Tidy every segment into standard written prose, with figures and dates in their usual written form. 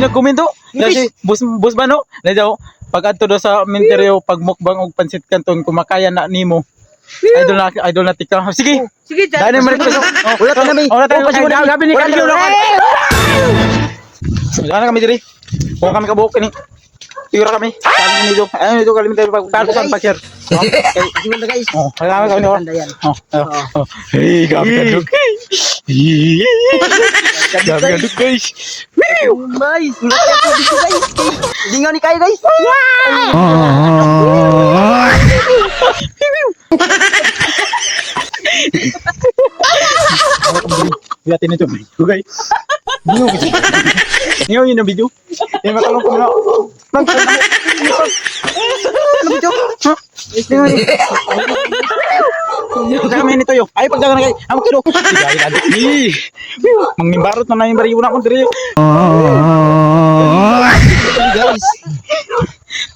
nagkomento. Kasi bus ba no? Na daw pag adto do sa Minteryo pag mukbang og pansit kanton kumakaya na nimo. Idol na tika. Sige. Sige, Dali mo rin. Wala ka na, may. Wala tayo. Gabi ni Wala Kalyo. ka. Wala kami diri. Kung kami kabuok ni. Tira kami. Kami ni Jo. Ayun ito kami tayo pag pag-share. Sige na guys. Oh, kailangan kami no. Tanda yan. Hey, gabi ka duk. Gabi ka duk guys. Guys, sulat ka po dito guys. Lingaw ni kayo guys. Lihatin itu video guys. Bingung gitu. Ngayon yun ang video. Yan makalong ko na. Video. Sa kami nito yo. Ay pagdagan na kay. Amo kilo. Sigay na di. Mangimbarot na yung bariyo na ko diri. Guys.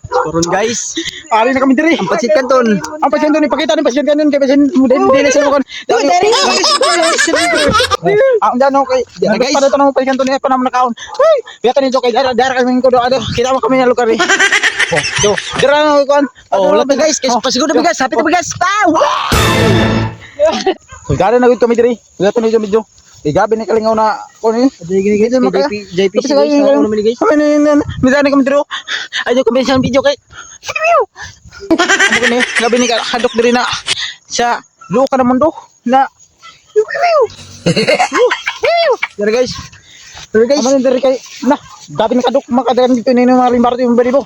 Koron guys. Ali na kami diri. Ang pansit kanton. Ang pasyente ni pakita ni pasyente kanton kay pasyente mo din sa kon. Ang dano kay guys. Para tanong pasyente ni pa naman nakaon. Ay, biya nito kay dara kami ko do ano. Kita mo kami na lugar eh. Oh, do. Dira na kon. Oh, wala guys. Guys, pasiguro bigas. Happy to bigas. Pow! Dara na gud kami diri. Biya ni medyo. Gabi ni kalingaw na ko ni. Gini JP Kasi kayo naman guys. kami ni midani kami diri. Ayo kami sa video kay. Amo kani gabi ni hadok diri na sa luo ka na mundo na. Dere guys. Dere guys. Amo diri kay na gabi ni kadok makadagan dito ni mga limbarto yung bari mo.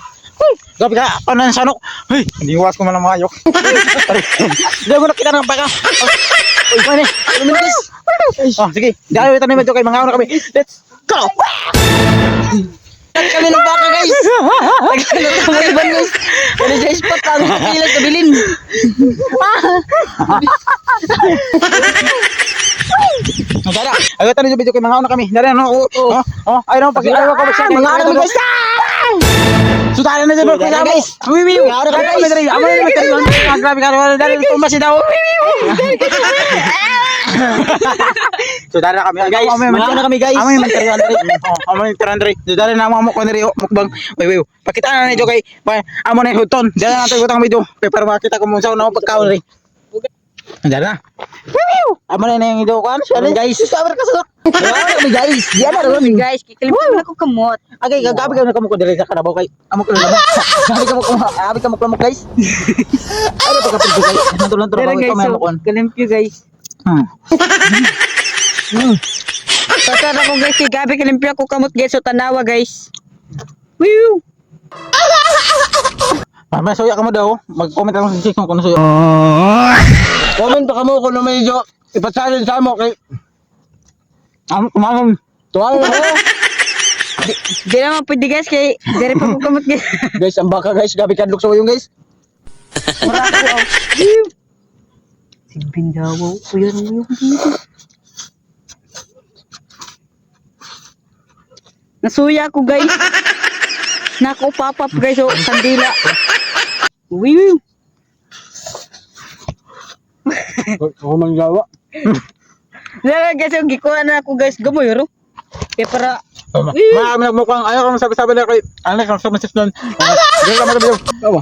Gabi ka panan sanok. Hey, hindi was ko man ang mayok. Di ko nakita ng baka. Uy, mani. Guys. Oh, sige. Dahil ito naman ito kay mga una kami. Let's go! Kami ng baka guys. Nagkalit guys. Kaya sa spot ang pilas sa bilin. Dara, agad tayo video kay mga una kami. Dara no. Ayun pag ayaw ko magsa mga una guys. Sudara na dito guys. Wiwi. Ara ka guys. Amo na tayo. Grabe ka dara tumas daw. Sudara kami guys. Mga na kami guys. Amo yung material Andre. Amo yung Andre. Sudara na mo ko ni mukbang. Wiwi. Pakita na ni kay amo na huton. Dara na tayo utang video. Para makita ko mo sa na pagkaon ri. Dara. Amo na yung video kan. Guys, sabar ka sa. Kami guys. Diyan na ron Guys, kikalimutan ako kamot. Agay gabi ka na kamo ko diri sa Karabaw kay. Amo ko lang. Gabi ka mo guys. Ano pa kapit guys? Nandulan trabaho ito may mo kon. Kalimpyo guys. Tatar ako guys, kay gabi kalimpyo ako kamot guys, so tanawa guys. Woo! May soya ka mo daw. Mag-comment lang sa section kung soya. comment pa kamo kung medyo ipatsalin sa mo kay Mamam. tuwang mo. Di naman pwede guys, kay dari pa ko kamot guys. Guys, ang baka guys, gabi kadlok sa uyong guys. Sigbin daw, kuya mo yung nasuya ko guys. Nako papap guys, oh, kandila. Woo! Ako man gawa. Dara guys, yung gikuha na ako guys, gamoy ro. Kaya para Mukhang ayaw ka masabi-sabi na kay Alex ang sa message nun. Diyan ka magkabiyo. Tawa.